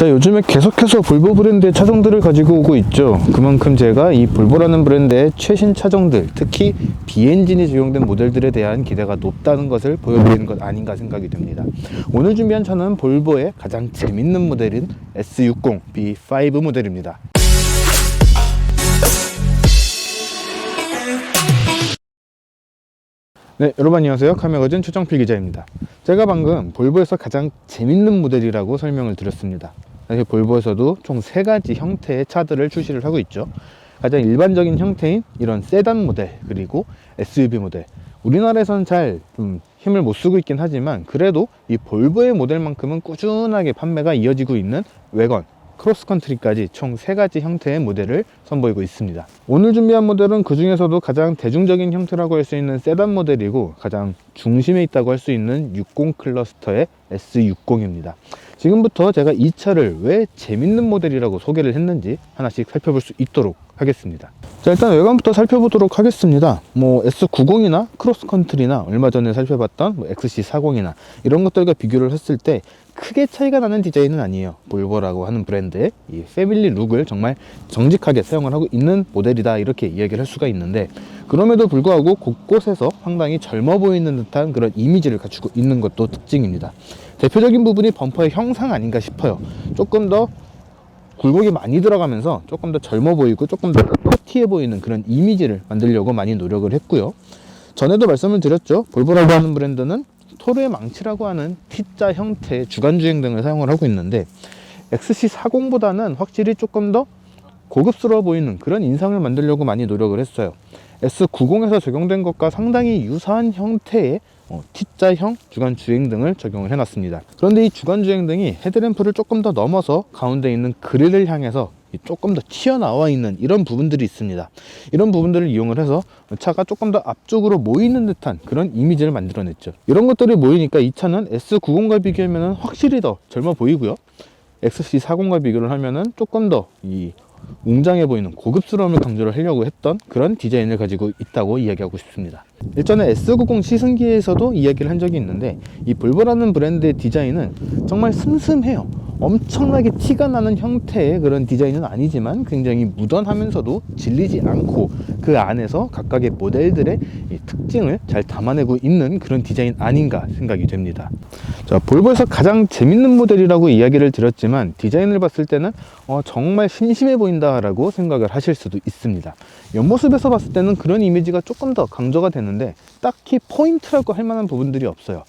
자, 요즘에 계속해서 볼보 브랜드의 차종들을 가지고 오고 있죠. 그만큼 제가 이 볼보라는 브랜드의 최신 차종들, 특히 비엔진이 적용된 모델들에 대한 기대가 높다는 것을 보여드리는 것 아닌가 생각이 듭니다. 오늘 준비한 차는 볼보의 가장 재밌는 모델인 S60 B5 모델입니다. 네, 여러분 안녕하세요. 카메거진 최정필 기자입니다. 제가 방금 볼보에서 가장 재밌는 모델이라고 설명을 드렸습니다. 사실 볼보에서도 총 3가지 형태의 차들을 출시를 하고 있죠. 가장 일반적인 형태인 이런 세단 모델, 그리고 SUV 모델. 우리나라에서는 잘 좀 힘을 못 쓰고 있긴 하지만 그래도 이 볼보의 모델만큼은 꾸준하게 판매가 이어지고 있는 외건, 크로스컨트리까지 총 3가지 형태의 모델을 선보이고 있습니다. 오늘 준비한 모델은 그 중에서도 가장 대중적인 형태라고 할 수 있는 세단 모델이고 가장 중심에 있다고 할 수 있는 60 클러스터의 S60입니다. 지금부터 제가 이 차를 왜 재밌는 모델이라고 소개를 했는지 하나씩 살펴볼 수 있도록 하겠습니다. 자, 일단 외관부터 살펴보도록 하겠습니다. S90이나 크로스컨트리나 얼마 전에 살펴봤던 XC40이나 이런 것들과 비교를 했을 때 크게 차이가 나는 디자인은 아니에요. 볼보라고 하는 브랜드의 이 패밀리 룩을 정말 정직하게 사용을 하고 있는 모델이다, 이렇게 이야기를 할 수가 있는데, 그럼에도 불구하고 곳곳에서 상당히 젊어 보이는 듯한 그런 이미지를 갖추고 있는 것도 특징입니다. 대표적인 부분이 범퍼의 형상 아닌가 싶어요. 조금 더 굴곡이 많이 들어가면서 조금 더 젊어 보이고 조금 더 스포티해 보이는 그런 이미지를 만들려고 많이 노력을 했고요. 전에도 말씀을 드렸죠. 볼보라고 하는 브랜드는 토르의 망치라고 하는 T자 형태의 주간주행 등을 사용을 하고 있는데, XC40보다는 확실히 조금 더 고급스러워 보이는 그런 인상을 만들려고 많이 노력을 했어요. S90에서 적용된 것과 상당히 유사한 형태의 T자형 주간주행등을 적용을 해놨습니다. 그런데 이 주간주행등이 헤드램프를 조금 더 넘어서 가운데 있는 그릴을 향해서 조금 더 튀어나와 있는 이런 부분들이 있습니다. 이런 부분들을 이용을 해서 차가 조금 더 앞쪽으로 모이는 듯한 그런 이미지를 만들어냈죠. 이런 것들이 모이니까 이 차는 S90과 비교하면 확실히 더 젊어 보이고요. XC40과 비교를 하면 조금 더 웅장해 보이는 고급스러움을 강조를 하려고 했던 그런 디자인을 가지고 있다고 이야기하고 싶습니다. 일전에 S90 시승기에서도 이야기를 한 적이 있는데, 이 볼보라는 브랜드의 디자인은 정말 슴슴해요. 엄청나게 티가 나는 형태의 그런 디자인은 아니지만 굉장히 무던하면서도 질리지 않고 그 안에서 각각의 모델들의 이 특징을 잘 담아내고 있는 그런 디자인 아닌가 생각이 됩니다. 자, 볼보에서 가장 재밌는 모델이라고 이야기를 드렸지만 디자인을 봤을 때는 정말 심심해 보인다라고 생각을 하실 수도 있습니다. 옆모습에서 봤을 때는 그런 이미지가 조금 더 강조가 되는데 딱히 포인트라고 할 만한 부분들이 없어요.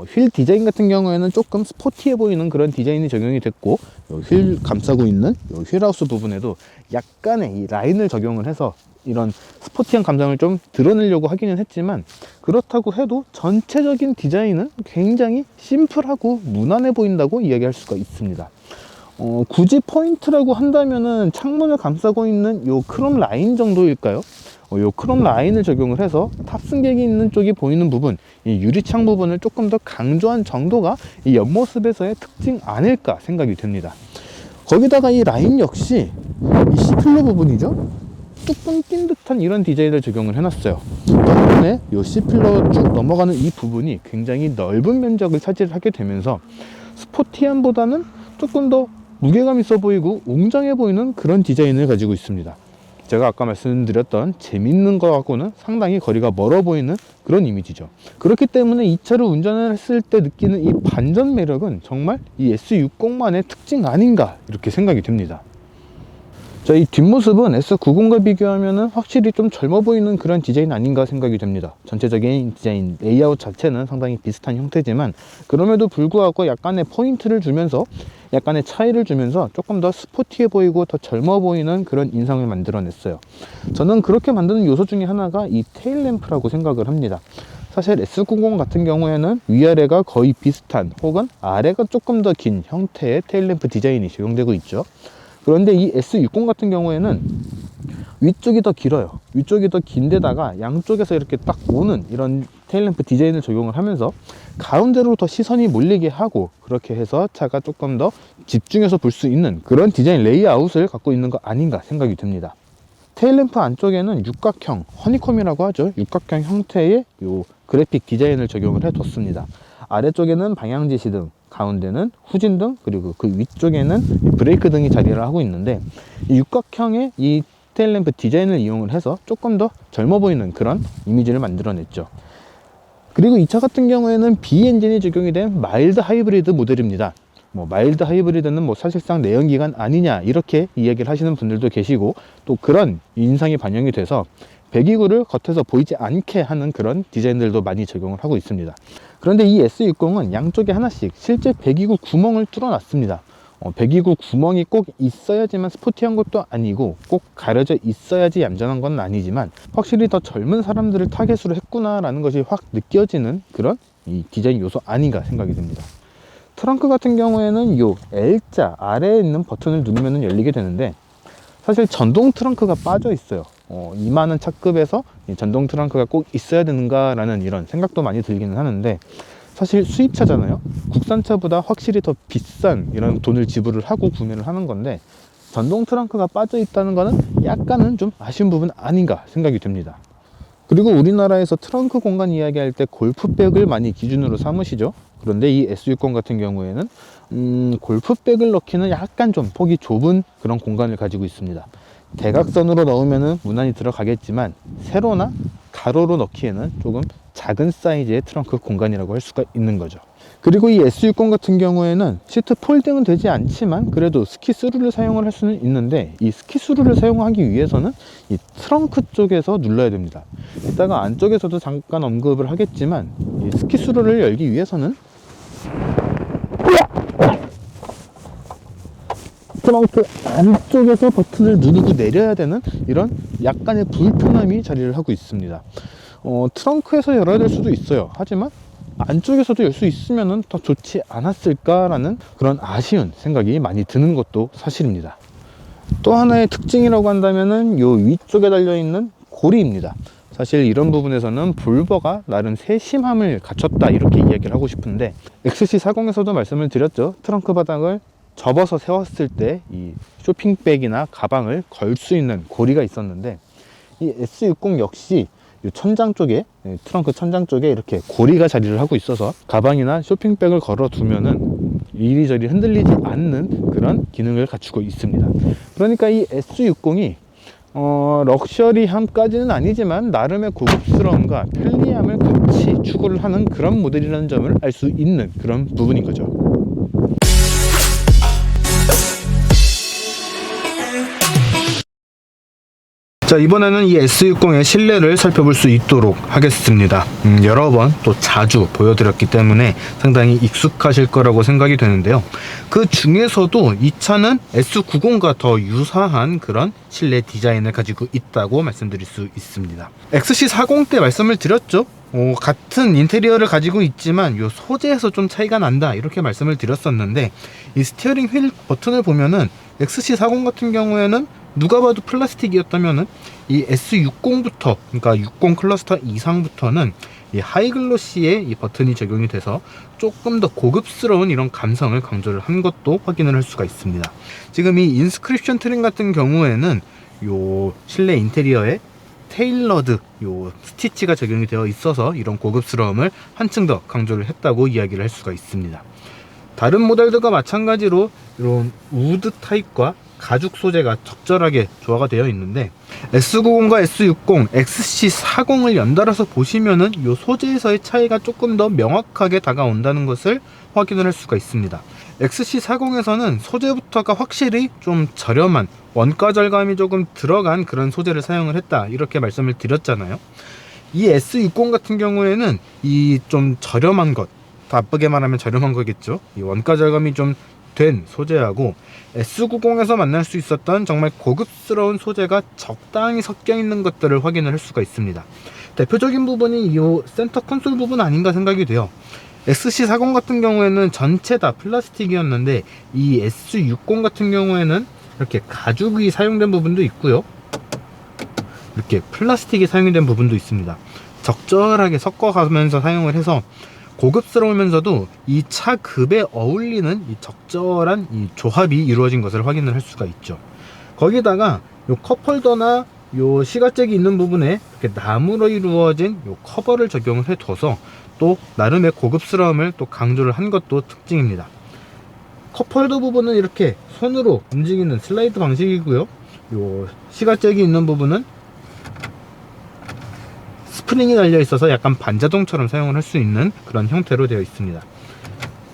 휠 디자인 같은 경우에는 조금 스포티해 보이는 그런 디자인이 적용이 됐고, 휠 감싸고 있는 휠하우스 부분에도 약간의 이 라인을 적용을 해서 이런 스포티한 감성을 좀 드러내려고 하기는 했지만, 그렇다고 해도 전체적인 디자인은 굉장히 심플하고 무난해 보인다고 이야기할 수가 있습니다. 굳이 포인트라고 한다면은 창문을 감싸고 있는 요 크롬 라인 정도일까요? 요 크롬 라인을 적용을 해서 탑승객이 있는 쪽이 보이는 부분, 이 유리창 부분을 조금 더 강조한 정도가 이 옆모습에서의 특징 아닐까 생각이 됩니다. 거기다가 이 라인 역시 이 C필러 부분이죠, 뚜껑 낀 듯한 이런 디자인을 적용을 해놨어요. 덕분에 이 C필러 쭉 넘어가는 이 부분이 굉장히 넓은 면적을 차지하게 되면서 스포티함보다는 조금 더 무게감 있어 보이고 웅장해 보이는 그런 디자인을 가지고 있습니다. 제가 아까 말씀드렸던 재밌는 거하고는 상당히 거리가 멀어 보이는 그런 이미지죠. 그렇기 때문에 이 차를 운전을 했을 때 느끼는 이 반전 매력은 정말 이 S60만의 특징 아닌가, 이렇게 생각이 됩니다. 자, 이 뒷모습은 S90과 비교하면 확실히 좀 젊어 보이는 그런 디자인 아닌가 생각이 됩니다. 전체적인 디자인 레이아웃 자체는 상당히 비슷한 형태지만 그럼에도 불구하고 약간의 포인트를 주면서 약간의 차이를 주면서 조금 더 스포티해 보이고 더 젊어 보이는 그런 인상을 만들어냈어요. 저는 그렇게 만드는 요소 중에 하나가 이 테일램프라고 생각을 합니다. 사실 S90 같은 경우에는 위아래가 거의 비슷한 혹은 아래가 조금 더 긴 형태의 테일램프 디자인이 적용되고 있죠. 그런데 이 S60 같은 경우에는 위쪽이 더 길어요. 위쪽이 더 긴데다가 양쪽에서 이렇게 딱 오는 이런 테일램프 디자인을 적용을 하면서 가운데로 더 시선이 몰리게 하고, 그렇게 해서 차가 조금 더 집중해서 볼 수 있는 그런 디자인 레이아웃을 갖고 있는 거 아닌가 생각이 듭니다. 테일램프 안쪽에는 육각형, 허니콤이라고 하죠. 육각형 형태의 요 그래픽 디자인을 적용을 해뒀습니다. 아래쪽에는 방향지시 등 가운데는 후진등, 그리고 그 위쪽에는 브레이크 등이 자리를 하고 있는데, 이 육각형의 이 테일램프 디자인을 이용을 해서 조금 더 젊어 보이는 그런 이미지를 만들어냈죠. 그리고 이 차 같은 경우에는 B 엔진이 적용이 된 마일드 하이브리드 모델입니다. 마일드 하이브리드는 사실상 내연기관 아니냐 이렇게 이야기를 하시는 분들도 계시고, 또 그런 인상이 반영이 돼서 배기구를 겉에서 보이지 않게 하는 그런 디자인들도 많이 적용을 하고 있습니다. 그런데 이 S60은 양쪽에 하나씩 실제 배기구 구멍을 뚫어 놨습니다. 배기구 구멍이 꼭 있어야지만 스포티한 것도 아니고 꼭 가려져 있어야지 얌전한 건 아니지만, 확실히 더 젊은 사람들을 타겟으로 했구나 라는 것이 확 느껴지는 그런 이 디자인 요소 아닌가 생각이 듭니다. 트렁크 같은 경우에는 요 L자 아래에 있는 버튼을 누르면 열리게 되는데, 사실 전동 트렁크가 빠져 있어요. 이만한 차급에서 전동 트렁크가 꼭 있어야 되는가 라는 이런 생각도 많이 들기는 하는데, 사실 수입차잖아요. 국산차보다 확실히 더 비싼 이런 돈을 지불을 하고 구매를 하는 건데, 전동 트렁크가 빠져 있다는 거는 약간은 좀 아쉬운 부분 아닌가 생각이 듭니다. 그리고 우리나라에서 트렁크 공간 이야기할 때 골프백을 많이 기준으로 삼으시죠. 그런데 이 S60 같은 경우에는 골프백을 넣기는 약간 좀 폭이 좁은 그런 공간을 가지고 있습니다. 대각선으로 넣으면 무난히 들어가겠지만, 세로나 가로로 넣기에는 조금 작은 사이즈의 트렁크 공간이라고 할 수가 있는 거죠. 그리고 이 S60 같은 경우에는 시트 폴딩은 되지 않지만 그래도 스키스루를 사용을 할 수는 있는데, 이 스키스루를 사용하기 위해서는 이 트렁크 쪽에서 눌러야 됩니다. 이따가 안쪽에서도 잠깐 언급을 하겠지만, 이 스키스루를 열기 위해서는 트렁크 안쪽에서 버튼을 누르고 내려야 되는 이런 약간의 불편함이 자리를 하고 있습니다. 트렁크에서 열어야 될 수도 있어요. 하지만 안쪽에서도 열 수 있으면 더 좋지 않았을까라는 그런 아쉬운 생각이 많이 드는 것도 사실입니다. 또 하나의 특징이라고 한다면은 요 위쪽에 달려있는 고리입니다. 사실 이런 부분에서는 볼버가 나름 세심함을 갖췄다 이렇게 이야기를 하고 싶은데, XC40에서도 말씀을 드렸죠. 트렁크 바닥을 접어서 세웠을 때 이 쇼핑백이나 가방을 걸 수 있는 고리가 있었는데, 이 S60 역시 이 천장 쪽에, 트렁크 천장 쪽에 이렇게 고리가 자리를 하고 있어서 가방이나 쇼핑백을 걸어 두면은 이리저리 흔들리지 않는 그런 기능을 갖추고 있습니다. 그러니까 이 S60이 럭셔리함까지는 아니지만 나름의 고급스러움과 편리함을 같이 추구를 하는 그런 모델이라는 점을 알 수 있는 그런 부분인 거죠. 자, 이번에는 이 S60의 실내를 살펴볼 수 있도록 하겠습니다. 여러 번 또 자주 보여드렸기 때문에 상당히 익숙하실 거라고 생각이 되는데요. 그 중에서도 이 차는 S90과 더 유사한 그런 실내 디자인을 가지고 있다고 말씀드릴 수 있습니다. XC40 때 말씀을 드렸죠. 같은 인테리어를 가지고 있지만 요 소재에서 좀 차이가 난다 이렇게 말씀을 드렸었는데, 이 스티어링 휠 버튼을 보면은 XC40 같은 경우에는 누가 봐도 플라스틱이었다면은 이 S60부터, 그러니까 60 클러스터 이상부터는 이 하이글로시의 이 버튼이 적용이 돼서 조금 더 고급스러운 이런 감성을 강조를 한 것도 확인을 할 수가 있습니다. 지금 이 인스크립션 트림 같은 경우에는 요 실내 인테리어에 테일러드 요 스티치가 적용이 되어 있어서 이런 고급스러움을 한층 더 강조를 했다고 이야기를 할 수가 있습니다. 다른 모델들과 마찬가지로 이런 우드 타입과 가죽 소재가 적절하게 조화가 되어 있는데, S90과 S60, XC40을 연달아서 보시면은 이 소재에서의 차이가 조금 더 명확하게 다가온다는 것을 확인을 할 수가 있습니다. XC40에서는 소재부터가 확실히 좀 저렴한, 원가 절감이 조금 들어간 그런 소재를 사용을 했다 이렇게 말씀을 드렸잖아요. 이 S60 같은 경우에는 이 좀 저렴한 것, 나쁘게 말하면 저렴한 거겠죠. 이 원가 절감이 좀 된 소재하고 S90에서 만날 수 있었던 정말 고급스러운 소재가 적당히 섞여 있는 것들을 확인을 할 수가 있습니다. 대표적인 부분이 이 센터 콘솔 부분 아닌가 생각이 돼요. XC40 같은 경우에는 전체 다 플라스틱이었는데, 이 S60 같은 경우에는 이렇게 가죽이 사용된 부분도 있고요, 이렇게 플라스틱이 사용된 부분도 있습니다. 적절하게 섞어가면서 사용을 해서 고급스러우면서도 이 차급에 어울리는 이 적절한 이 조합이 이루어진 것을 확인을 할 수가 있죠. 거기다가 요 컵홀더나 요 시가잭이 있는 부분에 이렇게 나무로 이루어진 요 커버를 적용을 해둬서 또 나름의 고급스러움을 또 강조를 한 것도 특징입니다. 컵홀더 부분은 이렇게 손으로 움직이는 슬라이드 방식이고요. 요 시가잭이 있는 부분은 스프링이 달려 있어서 약간 반자동처럼 사용을 할 수 있는 그런 형태로 되어 있습니다.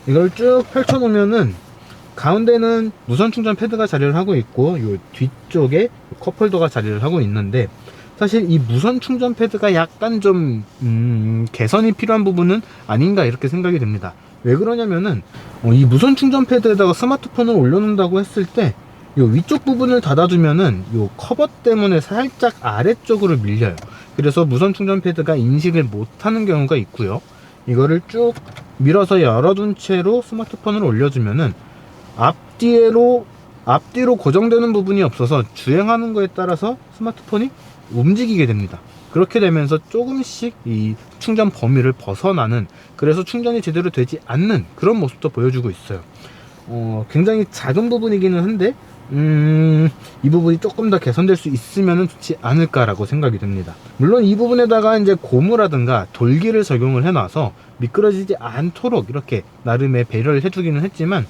이걸 쭉 펼쳐 놓으면은 가운데는 무선 충전 패드가 자리를 하고 있고, 요 뒤쪽에 컵홀더가 자리를 하고 있는데, 사실 이 무선 충전 패드가 약간 좀 개선이 필요한 부분은 아닌가 이렇게 생각이 됩니다. 왜 그러냐면은 이 무선 충전 패드에다가 스마트폰을 올려놓는다고 했을 때 요 위쪽 부분을 닫아주면은 요 커버 때문에 살짝 아래쪽으로 밀려요. 그래서 무선 충전 패드가 인식을 못하는 경우가 있고요. 이거를 쭉 밀어서 열어둔 채로 스마트폰을 올려주면은 앞뒤로 고정되는 부분이 없어서 주행하는 거에 따라서 스마트폰이 움직이게 됩니다. 그렇게 되면서 조금씩 이 충전 범위를 벗어나는, 그래서 충전이 제대로 되지 않는 그런 모습도 보여주고 있어요. 굉장히 작은 부분이기는 한데 이 부분이 조금 더 개선될 수 있으면 좋지 않을까라고 생각이 듭니다. 물론 이 부분에다가 이제 고무라든가 돌기를 적용을 해놔서 미끄러지지 않도록 이렇게 나름의 배려를 해주기는 했지만,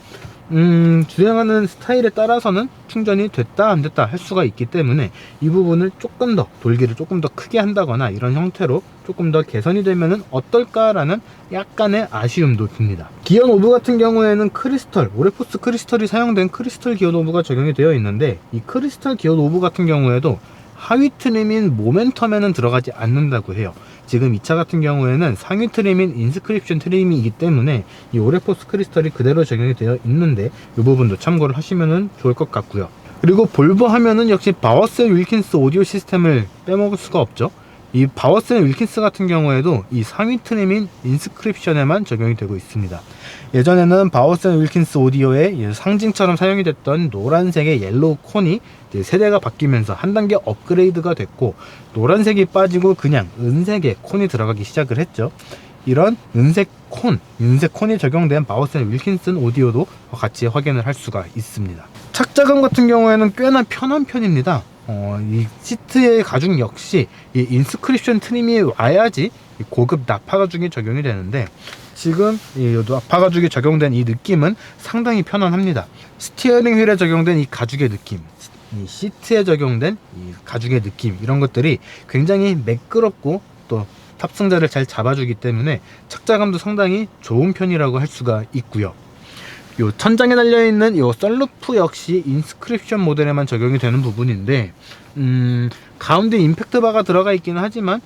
주행하는 스타일에 따라서는 충전이 됐다 안 됐다 할 수가 있기 때문에 이 부분을 조금 더, 돌기를 조금 더 크게 한다거나 이런 형태로 조금 더 개선이 되면은 어떨까라는 약간의 아쉬움도 듭니다. 기어 노브 같은 경우에는 크리스털, 오레포스 크리스털이 사용된 크리스털 기어 노브가 적용이 되어 있는데, 이 크리스털 기어 노브 같은 경우에도 하위 트림인 모멘텀에는 들어가지 않는다고 해요. 지금 이 차 같은 경우에는 상위 트림인 인스크립션 트림이기 때문에 이 오레포스 크리스털이 그대로 적용이 되어 있는데, 이 부분도 참고를 하시면 좋을 것 같고요. 그리고 볼보 하면은 역시 바워센 윌킨스 오디오 시스템을 빼먹을 수가 없죠. 이 바워센 윌킨스 같은 경우에도 이 상위 트림인 인스크립션에만 적용이 되고 있습니다. 예전에는 바워센 윌킨스 오디오의 상징처럼 사용이 됐던 노란색의 옐로우 콘이 이제 세대가 바뀌면서 한 단계 업그레이드가 됐고, 노란색이 빠지고 그냥 은색의 콘이 들어가기 시작을 했죠. 이런 은색 콘이 적용된 바워센 윌킨슨 오디오도 같이 확인을 할 수가 있습니다. 착자감 같은 경우에는 꽤나 편한 편입니다. 이 시트의 가죽 역시 이 인스크립션 트림이 와야지 고급 나파 가죽이 적용이 되는데, 지금 이 나파 가죽이 적용된 이 느낌은 상당히 편안합니다. 스티어링 휠에 적용된 이 가죽의 느낌, 이 시트에 적용된 이 가죽의 느낌, 이런 것들이 굉장히 매끄럽고 또 탑승자를 잘 잡아주기 때문에 착자감도 상당히 좋은 편이라고 할 수가 있고요. 요 천장에 달려있는 요 썬루프 역시 인스크립션 모델에만 적용이 되는 부분인데, 가운데 임팩트 바가 들어가 있기는 하지만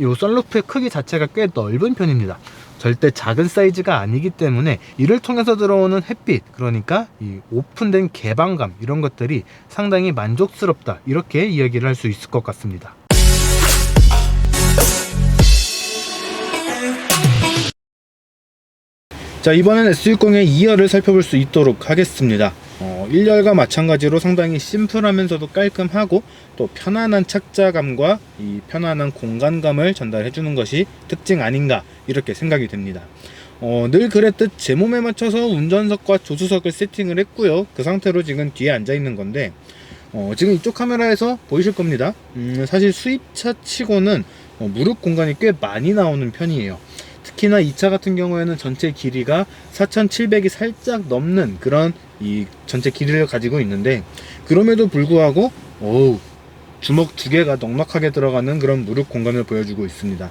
요 썬루프의 크기 자체가 꽤 넓은 편입니다. 절대 작은 사이즈가 아니기 때문에 이를 통해서 들어오는 햇빛, 그러니까 이 오픈된 개방감, 이런 것들이 상당히 만족스럽다, 이렇게 이야기를 할 수 있을 것 같습니다. 자, 이번엔 S60의 2열을 살펴볼 수 있도록 하겠습니다. 1열과 마찬가지로 상당히 심플하면서도 깔끔하고 또 편안한 착자감과 이 편안한 공간감을 전달해주는 것이 특징 아닌가 이렇게 생각이 됩니다. 늘 그랬듯 제 몸에 맞춰서 운전석과 조수석을 세팅을 했고요. 그 상태로 지금 뒤에 앉아 있는 건데, 지금 이쪽 카메라에서 보이실 겁니다. 사실 수입차 치고는 무릎 공간이 꽤 많이 나오는 편이에요. 특히나 이 차 같은 경우에는 전체 길이가 4,700이 살짝 넘는 그런 이 전체 길이를 가지고 있는데, 그럼에도 불구하고 주먹 두 개가 넉넉하게 들어가는 그런 무릎 공간을 보여주고 있습니다.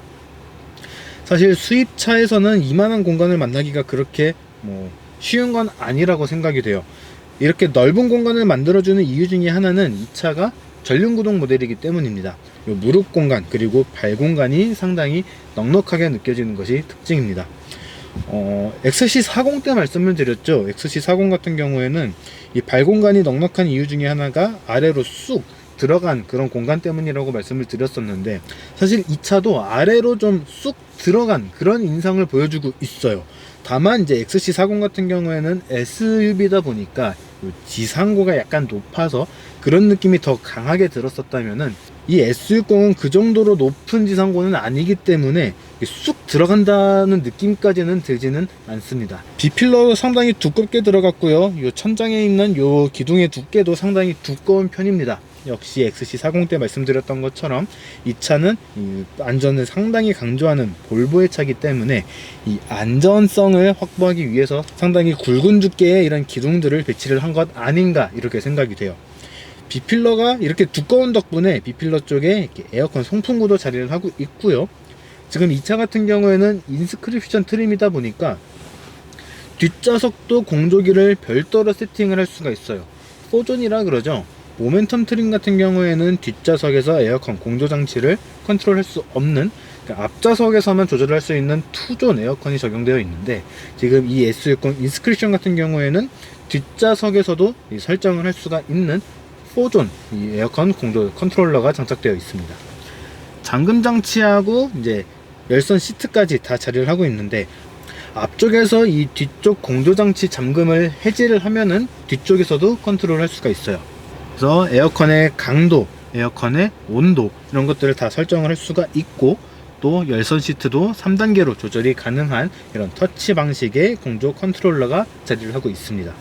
사실 수입차에서는 이만한 공간을 만나기가 그렇게 쉬운 건 아니라고 생각이 돼요. 이렇게 넓은 공간을 만들어주는 이유 중에 하나는 이 차가 전륜구동 모델이기 때문입니다. 요 무릎 공간 그리고 발 공간이 상당히 넉넉하게 느껴지는 것이 특징입니다. XC40 때 말씀을 드렸죠. XC40 같은 경우에는 이 발 공간이 넉넉한 이유 중에 하나가 아래로 쑥 들어간 그런 공간 때문이라고 말씀을 드렸었는데, 사실 이 차도 아래로 좀 쑥 들어간 그런 인상을 보여주고 있어요. 다만 이제 XC40 같은 경우에는 SUV다 보니까 지상고가 약간 높아서 그런 느낌이 더 강하게 들었었다면은, 이 S60은 그 정도로 높은 지상고는 아니기 때문에 쑥 들어간다는 느낌까지는 들지는 않습니다. B필러도 상당히 두껍게 들어갔고요. 이 천장에 있는 이 기둥의 두께도 상당히 두꺼운 편입니다. 역시 XC40 때 말씀드렸던 것처럼 이 차는 이 안전을 상당히 강조하는 볼보의 차이기 때문에 이 안전성을 확보하기 위해서 상당히 굵은 두께의 이런 기둥들을 배치를 한 것 아닌가 이렇게 생각이 돼요. B필러가 이렇게 두꺼운 덕분에 B필러 쪽에 이렇게 에어컨 송풍구도 자리를 하고 있고요. 지금 이 차 같은 경우에는 인스크립션 트림이다 보니까 뒷좌석도 공조기를 별도로 세팅을 할 수가 있어요. 4존이라 그러죠. 모멘텀 트림 같은 경우에는 뒷좌석에서 에어컨 공조 장치를 컨트롤할 수 없는, 그러니까 앞좌석에서만 조절할 수 있는 2존 에어컨이 적용되어 있는데, 지금 이 S60 인스크립션 같은 경우에는 뒷좌석에서도 설정을 할 수가 있는 4존 이 에어컨 공조 컨트롤러가 장착되어 있습니다. 잠금 장치하고 이제 열선 시트까지 다 자리를 하고 있는데, 앞쪽에서 이 뒤쪽 공조장치 잠금을 해제를 하면은 뒤쪽에서도 컨트롤 할 수가 있어요. 그래서 에어컨의 강도, 에어컨의 온도 이런 것들을 다 설정을 할 수가 있고, 또 열선 시트도 3단계로 조절이 가능한 이런 터치 방식의 공조 컨트롤러가 자리를 하고 있습니다.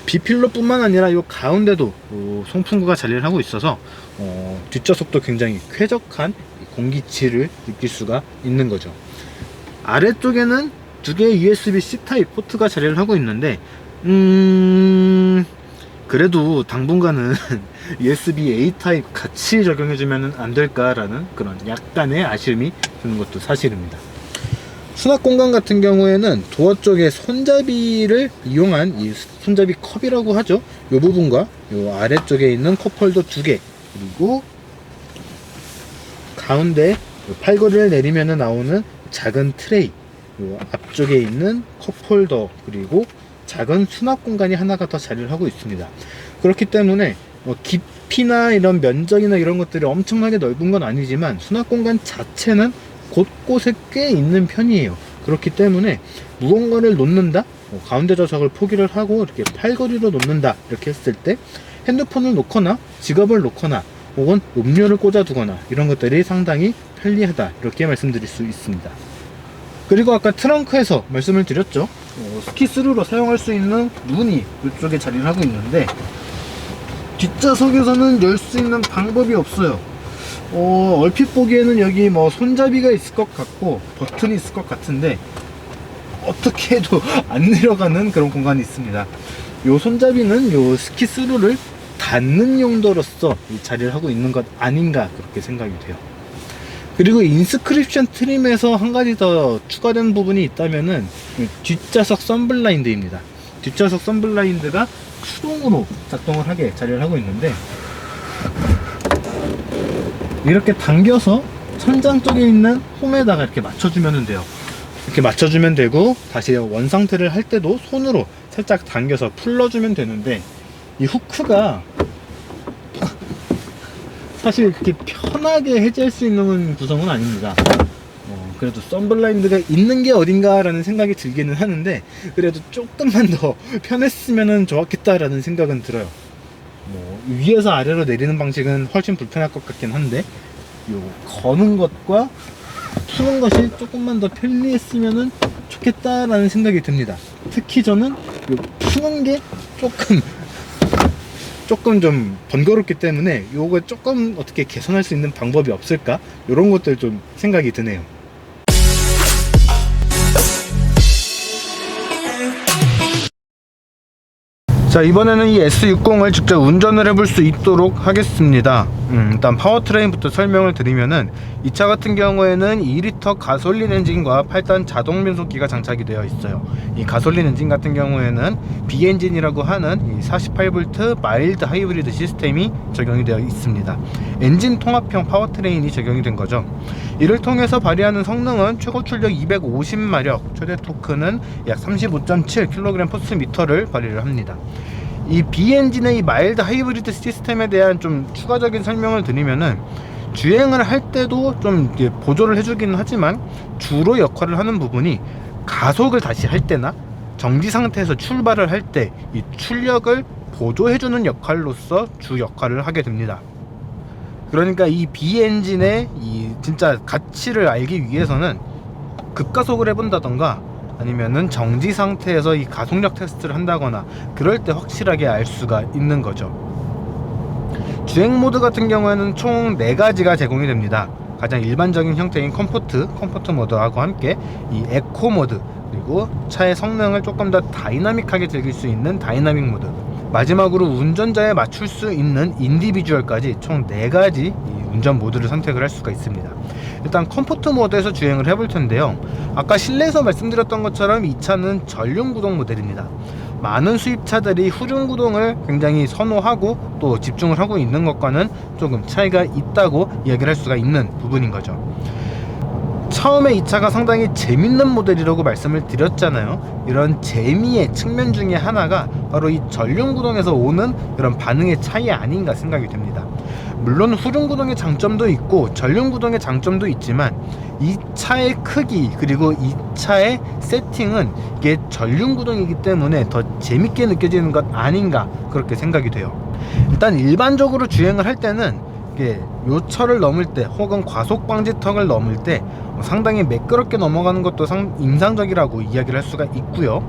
B필러 뿐만 아니라 이 가운데도 송풍구가 자리를 하고 있어서 뒷좌석도 굉장히 쾌적한 공기질을 느낄 수가 있는 거죠. 아래쪽에는 두 개의 USB-C 타입 포트가 자리를 하고 있는데, 그래도 당분간은 USB-A 타입 같이 적용해주면 안 될까라는 그런 약간의 아쉬움이 드는 것도 사실입니다. 수납 공간 같은 경우에는 도어 쪽에 손잡이를 이용한 이 손잡이 컵이라고 하죠. 이 부분과 이 아래쪽에 있는 컵홀더 2개, 그리고 가운데 팔걸이를 내리면 나오는 작은 트레이, 요 앞쪽에 있는 컵홀더, 그리고 작은 수납 공간이 하나가 더 자리를 하고 있습니다. 그렇기 때문에 깊이나 이런 면적이나 이런 것들이 엄청나게 넓은 건 아니지만 수납 공간 자체는 곳곳에 꽤 있는 편이에요. 그렇기 때문에 무언가를 놓는다, 가운데 좌석을 포기를 하고 이렇게 팔걸이로 놓는다 이렇게 했을 때 핸드폰을 놓거나 지갑을 놓거나 혹은 음료를 꽂아 두거나 이런 것들이 상당히 편리하다 이렇게 말씀드릴 수 있습니다. 그리고 아까 트렁크에서 말씀을 드렸죠. 스키스루로 사용할 수 있는 문이 이쪽에 자리를 하고 있는데, 뒷좌석에서는 열 수 있는 방법이 없어요. 얼핏 보기에는 여기 뭐 손잡이가 있을 것 같고 버튼이 있을 것 같은데 어떻게 해도 안 내려가는 그런 공간이 있습니다. 요 손잡이는 요 스키스루를 닫는 용도로서 이 자리를 하고 있는 것 아닌가 그렇게 생각이 돼요. 그리고 인스크립션 트림에서 한 가지 더 추가된 부분이 있다면은 뒷좌석 썬블라인드입니다. 뒷좌석 썬블라인드가 수동으로 작동을 하게 자리를 하고 있는데, 이렇게 당겨서 천장 쪽에 있는 홈에다가 이렇게 맞춰주면 돼요. 이렇게 맞춰주면 되고, 다시 원상태를 할 때도 손으로 살짝 당겨서 풀러주면 되는데, 이 후크가 사실 그렇게 편하게 해제할 수 있는 구성은 아닙니다. 그래도 썬블라인드가 있는 게 어딘가 라는 생각이 들기는 하는데, 그래도 조금만 더 편했으면 좋았겠다 라는 생각은 들어요. 위에서 아래로 내리는 방식은 훨씬 불편할 것 같긴 한데, 요 거는 것과 푸는 것이 조금만 더 편리했으면 좋겠다 라는 생각이 듭니다. 특히 저는 요 푸는 게 조금 좀 번거롭기 때문에 요거 조금 어떻게 개선할 수 있는 방법이 없을까, 이런 것들 좀 생각이 드네요. 자, 이번에는 이 S60을 직접 운전을 해볼 수 있도록 하겠습니다. 일단 파워트레인부터 설명을 드리면은, 이 차 같은 경우에는 2리터 가솔린 엔진과 8단 자동 변속기가 장착이 되어 있어요. 이 가솔린 엔진 같은 경우에는 B엔진이라고 하는 이 48V 마일드 하이브리드 시스템이 적용이 되어 있습니다. 엔진 통합형 파워트레인이 적용이 된 거죠. 이를 통해서 발휘하는 성능은 최고 출력 250마력, 최대 토크는 약 35.7kg/M를 발휘를 합니다. 이 B엔진의 이 마일드 하이브리드 시스템에 대한 좀 추가적인 설명을 드리면은, 주행을 할 때도 좀 보조를 해주기는 하지만 주로 역할을 하는 부분이 가속을 다시 할 때나 정지 상태에서 출발을 할 때 이 출력을 보조해주는 역할로서 주 역할을 하게 됩니다. 그러니까 이 B엔진의 이 진짜 가치를 알기 위해서는 급가속을 해본다던가 아니면은 정지 상태에서 이 가속력 테스트를 한다거나 그럴 때 확실하게 알 수가 있는 거죠. 주행 모드 같은 경우에는 총 4가지가 제공이 됩니다. 가장 일반적인 형태인 컴포트 모드하고 함께 이 에코 모드, 그리고 차의 성능을 조금 더 다이나믹하게 즐길 수 있는 다이나믹 모드, 마지막으로 운전자에 맞출 수 있는 인디비주얼까지 총 4가지 이 운전 모드를 선택을 할 수가 있습니다. 일단 컴포트 모드에서 주행을 해볼 텐데요. 아까 실내에서 말씀드렸던 것처럼 이 차는 전륜 구동 모델입니다. 많은 수입차들이 후륜 구동을 굉장히 선호하고 또 집중을 하고 있는 것과는 조금 차이가 있다고 이야기를 할 수가 있는 부분인 거죠. 처음에 이 차가 상당히 재밌는 모델이라고 말씀을 드렸잖아요. 이런 재미의 측면 중에 하나가 바로 이 전륜 구동에서 오는 이런 반응의 차이 아닌가 생각이 됩니다. 물론 후륜 구동의 장점도 있고 전륜 구동의 장점도 있지만 이 차의 크기 그리고 이 차의 세팅은 이게 전륜 구동이기 때문에 더 재밌게 느껴지는 것 아닌가 그렇게 생각이 돼요. 일단 일반적으로 주행을 할 때는 이게 요철을 넘을 때 혹은 과속 방지턱을 넘을 때 상당히 매끄럽게 넘어가는 것도 인상적이라고 이야기를 할 수가 있고요.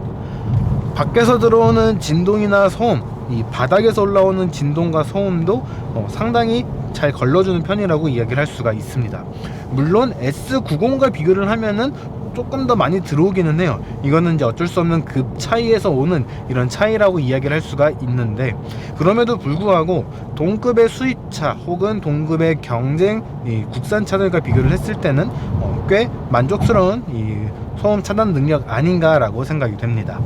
밖에서 들어오는 진동이나 소음, 이 바닥에서 올라오는 진동과 소음도 상당히 잘 걸러주는 편이라고 이야기를 할 수가 있습니다. 물론 S90과 비교를 하면은 조금 더 많이 들어오기는 해요. 이거는 이제 어쩔 수 없는 급 차이에서 오는 이런 차이라고 이야기를 할 수가 있는데, 그럼에도 불구하고 동급의 수입차 혹은 동급의 경쟁 이 국산차들과 비교를 했을 때는 꽤 만족스러운 이 소음 차단 능력 아닌가라고 생각이 됩니다.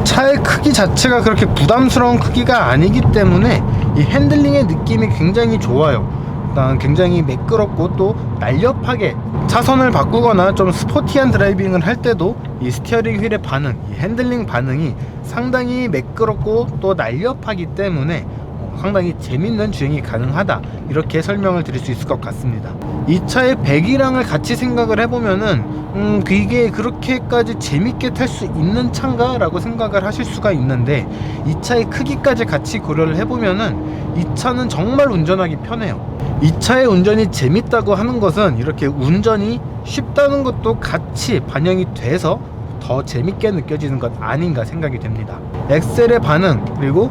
차의 크기 자체가 그렇게 부담스러운 크기가 아니기 때문에 이 핸들링의 느낌이 굉장히 좋아요. 일단 굉장히 매끄럽고 또 날렵하게 차선을 바꾸거나 좀 스포티한 드라이빙을 할 때도 이 스티어링 휠의 반응, 이 핸들링 반응이 상당히 매끄럽고 또 날렵하기 때문에 상당히 재밌는 주행이 가능하다, 이렇게 설명을 드릴 수 있을 것 같습니다. 이 차의 배기량을 같이 생각을 해보면은 이게 그렇게까지 재밌게 탈 수 있는 차인가 라고 생각을 하실 수가 있는데, 이 차의 크기까지 같이 고려를 해보면은 이 차는 정말 운전하기 편해요. 이 차의 운전이 재밌다고 하는 것은 이렇게 운전이 쉽다는 것도 같이 반영이 돼서 더 재밌게 느껴지는 것 아닌가 생각이 됩니다. 엑셀의 반응 그리고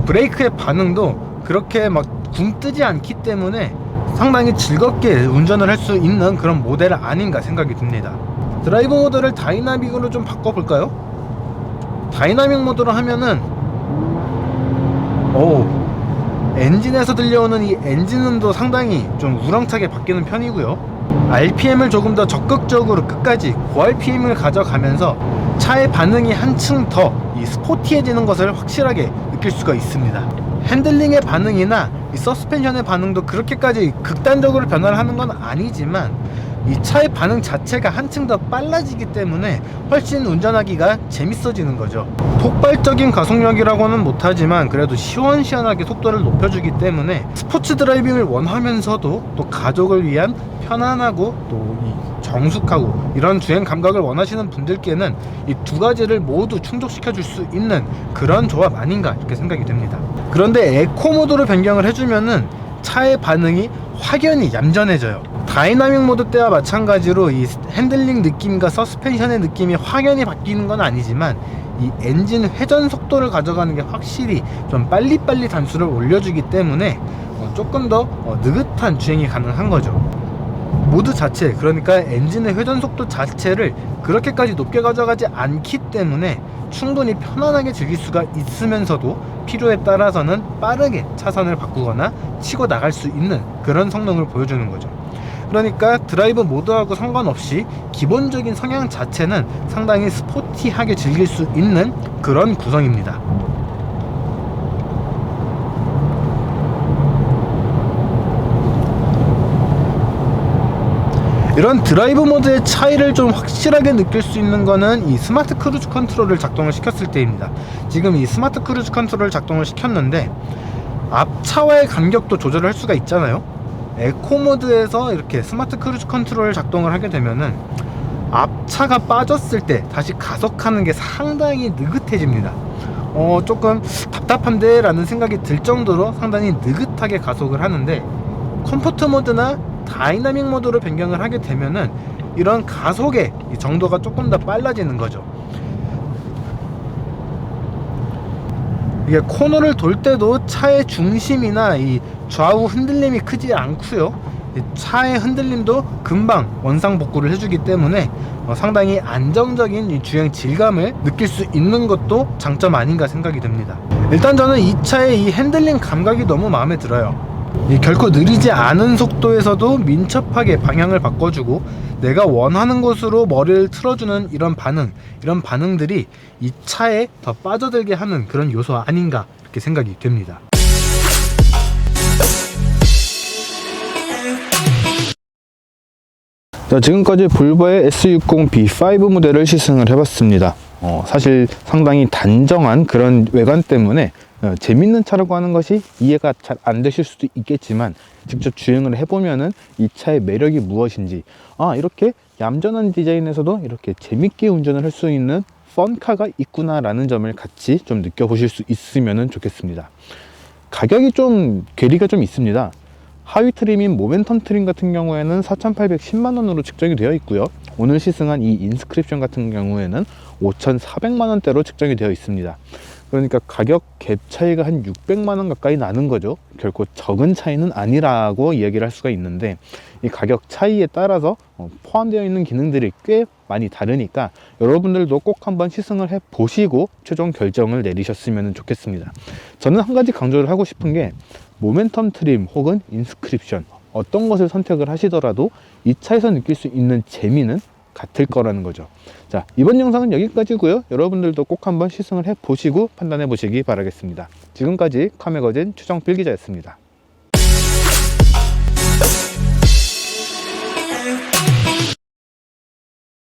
브레이크의 반응도 그렇게 막 굼뜨지 않기 때문에 상당히 즐겁게 운전을 할 수 있는 그런 모델 아닌가 생각이 듭니다. 드라이브 모드를 다이나믹으로 좀 바꿔볼까요? 다이나믹 모드로 하면은 엔진에서 들려오는 이 엔진음도 상당히 좀 우렁차게 바뀌는 편이고요. RPM을 조금 더 적극적으로 끝까지 고RPM을 가져가면서 차의 반응이 한층 더 이 스포티해지는 것을 확실하게 느낄 수가 있습니다. 핸들링의 반응이나 이 서스펜션의 반응도 그렇게까지 극단적으로 변화를 하는 건 아니지만 이 차의 반응 자체가 한층 더 빨라지기 때문에 훨씬 운전하기가 재밌어지는 거죠. 폭발적인 가속력이라고는 못하지만 그래도 시원시원하게 속도를 높여주기 때문에 스포츠 드라이빙을 원하면서도 또 가족을 위한 편안하고 또 정숙하고 이런 주행 감각을 원하시는 분들께는 이 두 가지를 모두 충족시켜 줄 수 있는 그런 조합 아닌가 이렇게 생각이 됩니다. 그런데 에코 모드로 변경을 해주면은 차의 반응이 확연히 얌전해져요. 다이나믹 모드 때와 마찬가지로 이 핸들링 느낌과 서스펜션의 느낌이 확연히 바뀌는 건 아니지만 이 엔진 회전 속도를 가져가는 게 확실히 좀 빨리빨리 단수를 올려주기 때문에 조금 더 느긋한 주행이 가능한 거죠. 모드 자체, 그러니까 엔진의 회전 속도 자체를 그렇게까지 높게 가져가지 않기 때문에 충분히 편안하게 즐길 수가 있으면서도 필요에 따라서는 빠르게 차선을 바꾸거나 치고 나갈 수 있는 그런 성능을 보여주는 거죠. 그러니까 드라이브 모드하고 상관없이 기본적인 성향 자체는 상당히 스포티하게 즐길 수 있는 그런 구성입니다. 이런 드라이브 모드의 차이를 좀 확실하게 느낄 수 있는 거는 이 스마트 크루즈 컨트롤을 작동을 시켰을 때입니다. 지금 이 스마트 크루즈 컨트롤을 작동을 시켰는데 앞차와의 간격도 조절을 할 수가 있잖아요. 에코 모드에서 이렇게 스마트 크루즈 컨트롤을 작동을 하게 되면은 앞차가 빠졌을 때 다시 가속하는 게 상당히 느긋해집니다. 조금 답답한데 라는 생각이 들 정도로 상당히 느긋하게 가속을 하는데, 컴포트 모드나 다이나믹 모드로 변경을 하게 되면은 이런 가속의 정도가 조금 더 빨라지는 거죠. 이게 코너를 돌 때도 차의 중심이나 이 좌우 흔들림이 크지 않고요. 차의 흔들림도 금방 원상복구를 해주기 때문에 상당히 안정적인 이 주행 질감을 느낄 수 있는 것도 장점 아닌가 생각이 듭니다. 일단 저는 이 차의 이 핸들링 감각이 너무 마음에 들어요. 결코 느리지 않은 속도에서도 민첩하게 방향을 바꿔주고 내가 원하는 곳으로 머리를 틀어주는 이런 반응들이 이 차에 더 빠져들게 하는 그런 요소 아닌가 이렇게 생각이 됩니다. 자, 지금까지 볼보의 S60B5 모델을 시승을 해봤습니다. 사실 상당히 단정한 그런 외관 때문에 재밌는 차라고 하는 것이 이해가 잘 안 되실 수도 있겠지만 직접 주행을 해보면은 이 차의 매력이 무엇인지, 이렇게 얌전한 디자인에서도 이렇게 재밌게 운전을 할 수 있는 펀카가 있구나 라는 점을 같이 좀 느껴보실 수 있으면 좋겠습니다. 가격이 좀 괴리가 좀 있습니다. 하위 트림인 모멘텀 트림 같은 경우에는 4,810만원으로 측정이 되어 있고요. 오늘 시승한 이 인스크립션 같은 경우에는 5,400만원대로 측정이 되어 있습니다. 그러니까 가격 갭 차이가 한 600만원 가까이 나는 거죠. 결코 적은 차이는 아니라고 이야기를 할 수가 있는데, 이 가격 차이에 따라서 포함되어 있는 기능들이 꽤 많이 다르니까 여러분들도 꼭 한번 시승을 해 보시고 최종 결정을 내리셨으면 좋겠습니다. 저는 한 가지 강조를 하고 싶은 게, 모멘텀 트림 혹은 인스크립션 어떤 것을 선택을 하시더라도 이 차에서 느낄 수 있는 재미는 같을 거라는 거죠. 자, 이번 영상은 여기까지고요. 여러분들도 꼭 한번 시승을 해 보시고 판단해 보시기 바라겠습니다. 지금까지 카메거진 최정필 기자였습니다.